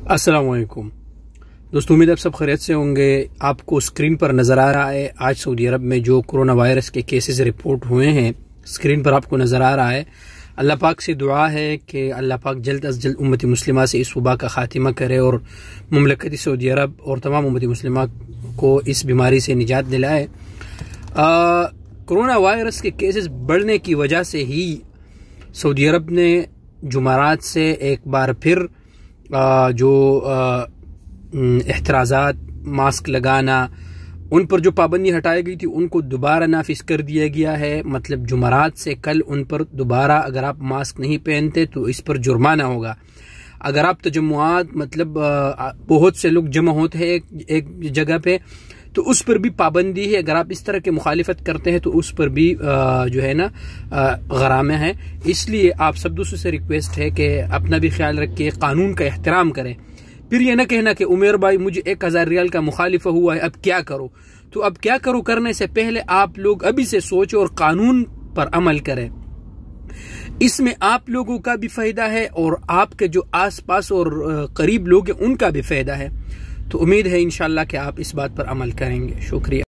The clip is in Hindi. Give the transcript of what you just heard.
अस्सलाम वालेकुम दोस्तों, उम्मीद आप सब खैरियत से होंगे। आपको स्क्रीन पर नज़र आ रहा है आज सऊदी अरब में जो कोरोना वायरस के केसेस रिपोर्ट हुए हैं, स्क्रीन पर आपको नज़र आ रहा है। अल्लाह पाक से दुआ है कि अल्लाह पाक जल्द अज जल्द उम्मती मुस्लिमा से इस वबा का खात्मा करे और मुमलकत सऊदी अरब और तमाम उम्मती मुस्लिमा को इस बीमारी से निजात दिलाए। कोरोना वायरस के केसेस बढ़ने की वजह से ही सऊदी अरब ने जुमारात से एक बार फिर जो एहतराज़ात, मास्क लगाना, उन पर जो पाबंदी हटाई गई थी उनको दोबारा नाफिज कर दिया गया है। मतलब जुमारात से कल उन पर दोबारा अगर आप मास्क नहीं पहनते तो इस पर जुर्माना होगा। अगर आप तजम्मुआत मतलब बहुत से लोग जमा होते हैं एक जगह पे तो उस पर भी पाबंदी है। अगर आप इस तरह की मुखालिफत करते हैं तो उस पर भी जो है ना गरामे हैं। इसलिए आप सब दोस्तों से रिक्वेस्ट है कि अपना भी ख्याल रखिए, कानून का एहतराम करें। फिर ये ना कहना कि उमेर भाई मुझे 1000 रियाल का मुखालिफा हुआ है, अब क्या करो। तो अब क्या करो करने से पहले आप लोग अभी से सोचो और कानून पर अमल करें। इसमें आप लोगों का भी फायदा है और आपके जो आसपास और करीब लोग हैं उनका भी फायदा है। तो उम्मीद है इंशाल्लाह कि आप इस बात पर अमल करेंगे। शुक्रिया।